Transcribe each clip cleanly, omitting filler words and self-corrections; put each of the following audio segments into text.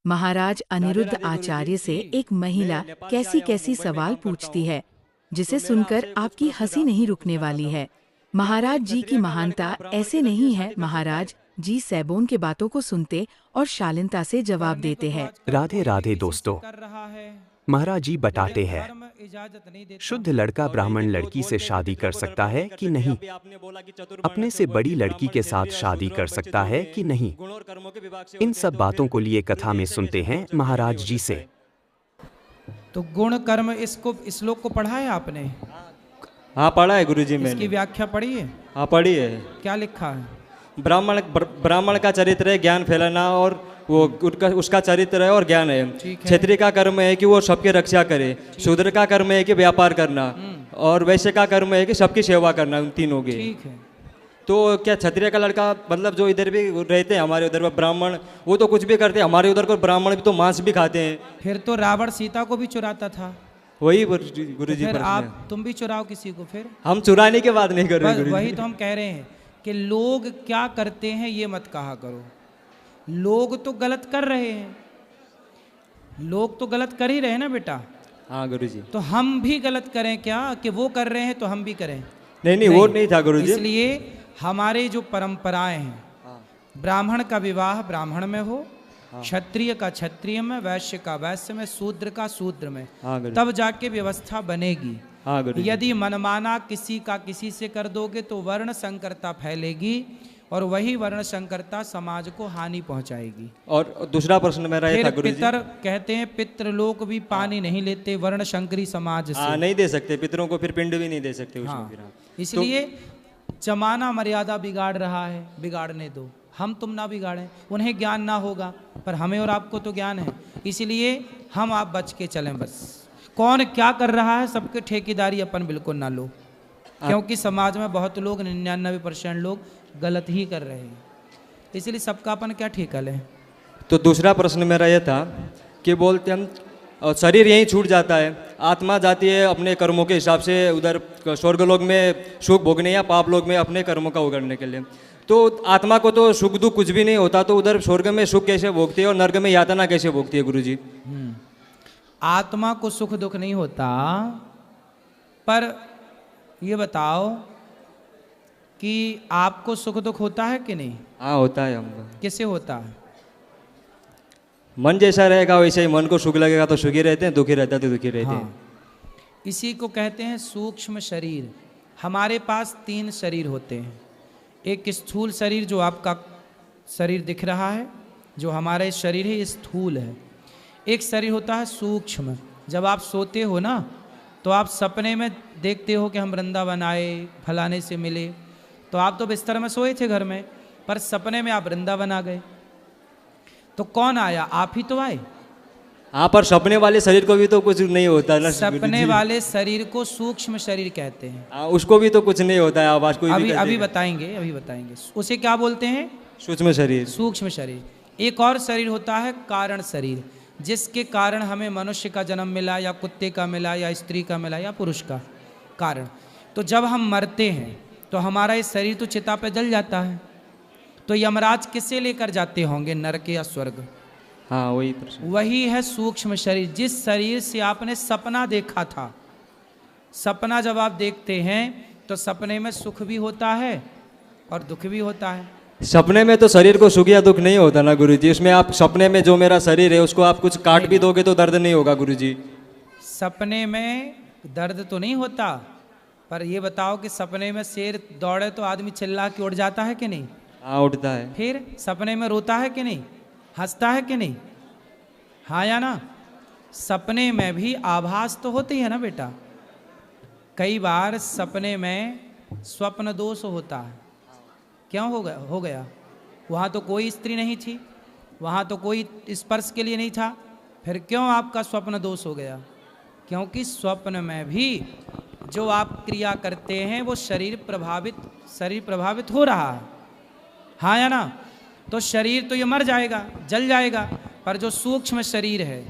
महाराज अनिरुद्ध आचार्य से एक महिला कैसी कैसी सवाल पूछती है, जिसे सुनकर आपकी हंसी नहीं रुकने वाली है। महाराज जी की महानता ऐसे नहीं है। महाराज जी सैबोन के बातों को सुनते और शालीनता से जवाब देते हैं। राधे राधे दोस्तों, महाराज जी बताते हैं शुद्ध लड़का ब्राह्मण लड़की से शादी कर सकता है कि नहीं, अपने से बड़ी लड़की के साथ शादी कर सकता है कि नहीं। इन सब बातों को लिए कथा में सुनते हैं महाराज जी से। तो गुण कर्म इस श्लोक को पढ़ा है आपने? हाँ पढ़ा है गुरुजी मैंने। इसकी व्याख्या पढ़ी है? हाँ पढ़ी है। क्या लिखा है? ब्राह्मण का चरित्र है ज्ञान फैलाना, और वो उसका चरित्र है और ज्ञान है। क्षत्रिय का कर्म है कि वो सबकी रक्षा करे, शूद्र का कर्म है कि व्यापार करना, और वैश्य का कर्म है कि सबकी सेवा करना, उन तीनों की। ठीक है। तो क्या क्षत्रिय का लड़का, मतलब जो इधर भी रहते हैं हमारे उधर ब्राह्मण, वो तो कुछ भी करते हैं, हमारे उधर को ब्राह्मण भी तो मांस भी खाते हैं। फिर तो रावण सीता को भी चुराता था। वही गुरुजी फिर आप तुम भी चुराओ किसी को। फिर हम चुराने की बात नहीं कर रहे गुरुजी। वही तो हम कह रहे हैं कि लोग क्या करते हैं ये मत कहा करो। लोग तो गलत कर रहे हैं, लोग तो गलत कर ही रहे हैं ना बेटा। हाँ गुरुजी। तो हम भी गलत करें क्या कि वो कर रहे हैं तो हम भी करें? नहीं, वो नहीं था गुरुजी। इसलिए हमारे जो परंपराएं हैं, ब्राह्मण का विवाह ब्राह्मण में हो, क्षत्रिय का क्षत्रिय में, वैश्य का वैश्य में, शूद्र का शूद्र में, तब जाके व्यवस्था बनेगी। यदि मनमाना किसी का किसी से कर दोगे तो वर्ण संकरता फैलेगी, और वही वर्ण संकरता समाज को हानि पहुंचाएगी। और दूसरा प्रश्न मेरा ये था गुरुजी। पितर कहते हैं पितृलोक भी पानी नहीं लेते वर्ण शंकरी समाज से। नहीं दे सकते पितरों को, फिर पिंड भी नहीं दे सकते उसमें। इसलिए जमाना मर्यादा बिगाड़ रहा है, बिगाड़ने दो, हम तुम ना बिगाड़ें। उन्हें ज्ञान ना होगा पर हमें और आपको तो ज्ञान है, इसलिए हम आप बच के चलें। बस कौन क्या कर रहा है सबके ठेकेदारी अपन बिल्कुल ना लो, क्योंकि समाज में बहुत लोग 99% लोग गलत ही कर रहे हैं, इसलिए सबका अपन क्या ठेका लें। तो दूसरा प्रश्न मेरा यह था कि बोलते हम शरीर यहीं छूट जाता है, आत्मा जाती है अपने कर्मों के हिसाब से उधर स्वर्गलोक में सुख भोगने या पाप लोक में अपने कर्मों का उगड़ने के लिए। तो आत्मा को तो सुख दुख कुछ भी नहीं होता, तो उधर स्वर्ग में सुख कैसे भोगती है और नर्क में यातना कैसे भोगती है गुरुजी? आत्मा को सुख दुख नहीं होता, पर ये बताओ कि आपको सुख दुख होता है कि नहीं? हाँ होता है हमको। कैसे होता है? मन जैसा रहेगा वैसे ही, मन को सुख लगेगा तो सुखी रहते हैं, दुखी रहता है तो दुखी रहते हैं। इसी को कहते हैं सूक्ष्म शरीर। हमारे पास 3 शरीर होते हैं। एक स्थूल शरीर जो आपका शरीर दिख रहा है, जो हमारे शरीर है, ये स्थूल है। एक शरीर होता है सूक्ष्म। जब आप सोते हो ना, तो आप सपने में देखते हो कि हम वृंदावन आए, फलाने से मिले, तो आप तो बिस्तर में सोए थे घर में, पर सपने में आप वृंदावन आ गए। तो कौन आया? आप ही तो आए। हाँ, पर सपने वाले शरीर को भी तो कुछ नहीं होता ना। सपने वाले शरीर को सूक्ष्म शरीर कहते हैं। उसको भी तो कुछ नहीं होता है, आवाज कोई अभी बताएंगे उसे क्या बोलते हैं? सूक्ष्म शरीर। सूक्ष्म शरीर। एक और शरीर होता है कारण शरीर, जिसके कारण हमें मनुष्य का जन्म मिला, या कुत्ते का मिला, या स्त्री का मिला, या पुरुष का कारण। तो जब हम मरते हैं तो हमारा ये शरीर तो चिता पे जल जाता है, तो यमराज किसे लेकर जाते होंगे, नरक या स्वर्ग? हाँ वही है सूक्ष्म शरीर, जिस शरीर से आपने सपना देखा था। सपना जब आप देखते हैं तो सपने में सुख भी होता है और दुख भी होता है। सपने में तो शरीर को सुख या दुख नहीं होता ना गुरुजी। उसमें आप सपने में जो मेरा शरीर है उसको आप कुछ काट भी दोगे तो दर्द नहीं होगा गुरुजी। सपने में दर्द तो नहीं होता, पर ये बताओ कि सपने में शेर दौड़े तो आदमी चिल्ला के उड़ जाता है कि नहीं? हाँ उठता है। फिर सपने में रोता है कि नहीं, हंसता है कि नहीं? हाँ या ना? सपने में भी आभास तो होती है ना बेटा। कई बार सपने में स्वप्न दोष होता है। क्यों हो गया? वहाँ तो कोई स्त्री नहीं थी, वहाँ तो कोई स्पर्श के लिए नहीं था, फिर क्यों आपका स्वप्न दोष हो गया? क्योंकि स्वप्न में भी जो आप क्रिया करते हैं वो शरीर प्रभावित हो रहा है। हाँ या ना? तो शरीर तो ये मर जाएगा, जल जाएगा, पर जो सूक्ष्म शरीर है,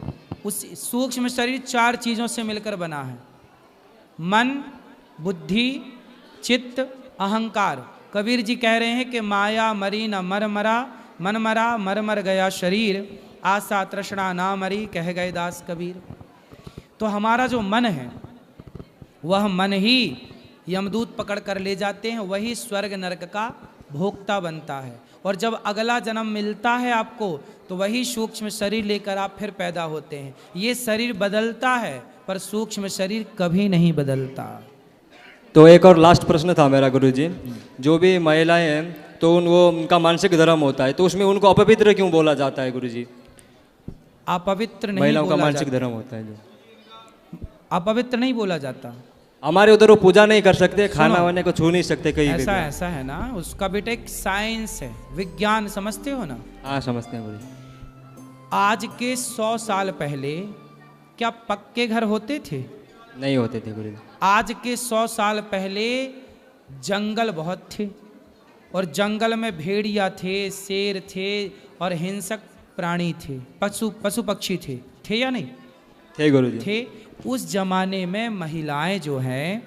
उस सूक्ष्म शरीर 4 चीज़ों से मिलकर बना है। मन, बुद्धि, चित्त, अहंकार। कबीर जी कह रहे हैं कि माया मरी न मर मरा, मन मरा मर मर गया शरीर, आशा तृष्णा ना मरी, कह गए दास कबीर। तो हमारा जो मन है वह मन ही यमदूत पकड़ कर ले जाते हैं, वही स्वर्ग नरक का भोक्ता बनता है। और जब अगला जन्म मिलता है आपको तो वही सूक्ष्म शरीर लेकर आप फिर पैदा होते हैं। ये शरीर बदलता है पर सूक्ष्म शरीर कभी नहीं बदलता। तो एक और लास्ट प्रश्न था मेरा गुरुजी, जो भी महिलाएं हैं तो वो उनका मानसिक धर्म होता है, तो उसमें उनको अपवित्र क्यों बोला जाता है गुरुजी? अपवित्र नहीं महिलाओं का बोला मानसिक जाता। धर्म होता है जो, अपवित्र नहीं बोला जाता। हमारे उधर वो पूजा नहीं कर सकते, खाना वाने को छू नहीं सकते कहीं भी। ऐसा है ना, उसका बेटा एक साइंस है, विज्ञान, समझते हो ना? हाँ समझते हैं गुरुजी। आज के 100 साल पहले क्या पक्के घर होते थे? नहीं होते थे गुरुजी। आज के 100 साल पहले जंगल बहुत थे और जंगल में भेड़िया थे, शेर थे और हिंसक प्राणी थे, पशु पक्षी थे या नहीं थे गुरुजी? थे। उस जमाने में महिलाएं जो हैं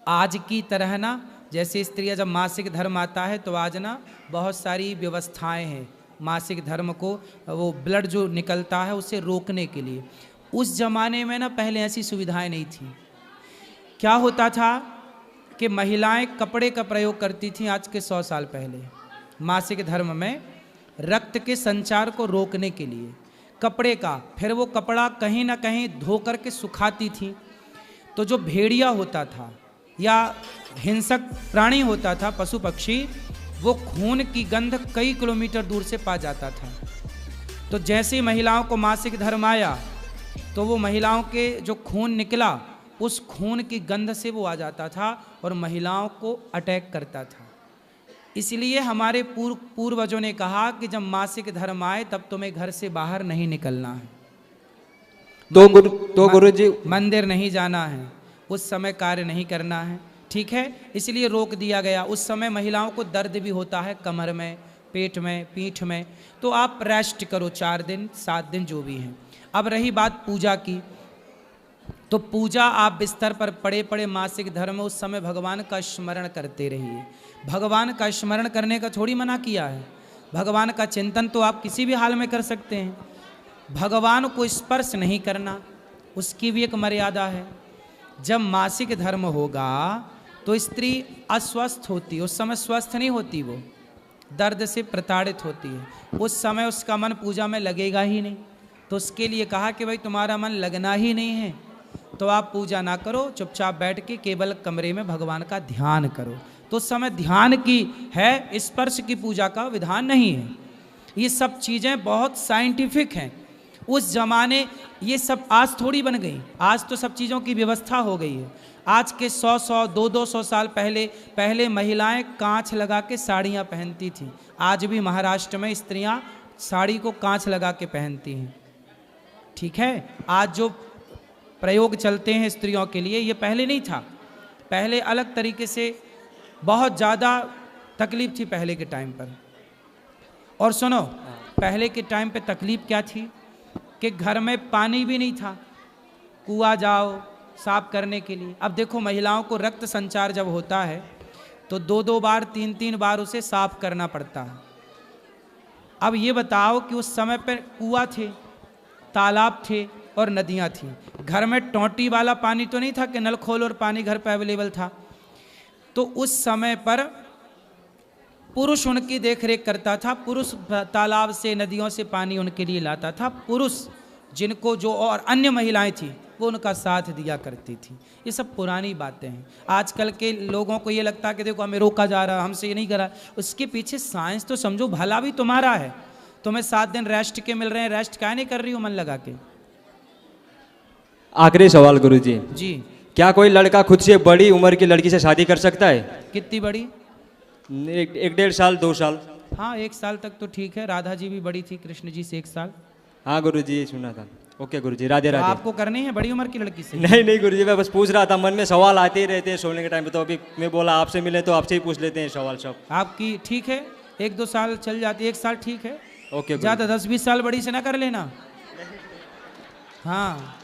आज की तरह ना, जैसे स्त्रियां जब मासिक धर्म आता है तो आज ना बहुत सारी व्यवस्थाएं हैं मासिक धर्म को, वो ब्लड जो निकलता है उसे रोकने के लिए। उस जमाने में ना पहले ऐसी सुविधाएं नहीं थी। क्या होता था कि महिलाएं कपड़े का प्रयोग करती थीं आज के 100 साल पहले मासिक धर्म में, रक्त के संचार को रोकने के लिए कपड़े का। फिर वो कपड़ा कहीं ना कहीं धो करके सुखाती थी। तो जो भेड़िया होता था या हिंसक प्राणी होता था, पशु पक्षी, वो खून की गंध कई किलोमीटर दूर से पा जाता था। तो जैसे ही महिलाओं को मासिक धर्म आया तो वो महिलाओं के जो खून निकला उस खून की गंध से वो आ जाता था और महिलाओं को अटैक करता था। इसलिए हमारे पूर्वजों ने कहा कि जब मासिक धर्म आए तब तुम्हें घर से बाहर नहीं निकलना है, तो गुरुजी मंदिर नहीं जाना है, उस समय कार्य नहीं करना है, ठीक है? इसलिए रोक दिया गया। उस समय महिलाओं को दर्द भी होता है कमर में, पेट में, पीठ में, तो आप रेस्ट करो 4 दिन 7 दिन जो भी हैं। अब रही बात पूजा की, तो पूजा आप बिस्तर पर पड़े पड़े मासिक धर्म, उस समय भगवान का स्मरण करते रहिए। भगवान का स्मरण करने का थोड़ी मना किया है, भगवान का चिंतन तो आप किसी भी हाल में कर सकते हैं। भगवान को स्पर्श नहीं करना, उसकी भी एक मर्यादा है। जब मासिक धर्म होगा तो स्त्री अस्वस्थ होती, उस समय स्वस्थ नहीं होती, वो दर्द से प्रताड़ित होती है। उस समय उसका मन पूजा में लगेगा ही नहीं। तो उसके लिए कहा कि भाई तुम्हारा मन लगना ही नहीं है तो आप पूजा ना करो, चुपचाप बैठ के केवल कमरे में भगवान का ध्यान करो। तो उस समय ध्यान की है, स्पर्श की पूजा का विधान नहीं है। ये सब चीज़ें बहुत साइंटिफिक हैं। उस जमाने ये सब आज थोड़ी बन गई, आज तो सब चीज़ों की व्यवस्था हो गई है। आज के 100 200 साल पहले महिलाएं कांच लगा के साड़ियाँ पहनती थीं। आज भी महाराष्ट्र में स्त्रियाँ साड़ी को कांच लगा के पहनती हैं, ठीक है? आज जो प्रयोग चलते हैं स्त्रियों के लिए, ये पहले नहीं था। पहले अलग तरीके से बहुत ज़्यादा तकलीफ थी पहले के टाइम पर। और सुनो, पहले के टाइम पे तकलीफ क्या थी कि घर में पानी भी नहीं था, कुआं जाओ साफ करने के लिए। अब देखो महिलाओं को रक्त संचार जब होता है तो 2-2 बार 3-3 बार उसे साफ करना पड़ता है। अब ये बताओ कि उस समय पर कुआं थे, तालाब थे और नदियाँ थीं। घर में टोंटी वाला पानी तो नहीं था कि नल खोल और पानी घर पर अवेलेबल था। तो उस समय पर पुरुष उनकी देखरेख करता था, पुरुष तालाब से नदियों से पानी उनके लिए लाता था। पुरुष जिनको जो और अन्य महिलाएं थी वो उनका साथ दिया करती थी। ये सब पुरानी बातें हैं। आजकल के लोगों को ये लगता है कि देखो हमें रोका जा रहा, हमसे ये नहीं करा। उसके पीछे साइंस तो समझो, भला भी तुम्हारा है। तुम्हें 7 दिन रेस्ट के मिल रहे हैं, रेस्ट क्या नहीं कर रही हो मन लगा के? आखिरी सवाल गुरुजी जी, क्या कोई लड़का खुद से बड़ी उम्र की लड़की से शादी कर सकता है? कितनी बड़ी? 1-1.5 साल 2 साल? हाँ, 1 साल तक तो ठीक है। राधा जी भी बड़ी थी कृष्ण जी से 1 साल। हाँ गुरुजी, सुना था। ओके गुरुजी, राधे तो राधे। आपको करनी है बड़ी उम्र की लड़की से? नहीं गुरुजी, मैं बस पूछ रहा था, मन में सवाल आते ही रहते हैं सोने के टाइम पे, तो अभी मैं बोला आपसे मिले तो आपसे ही पूछ लेते हैं सवाल सब। आपकी ठीक है, 1-2 साल चल जाती है, 1 साल ठीक है। ओके, ज़्यादा 10-20 साल बड़ी से ना कर लेना। हाँ,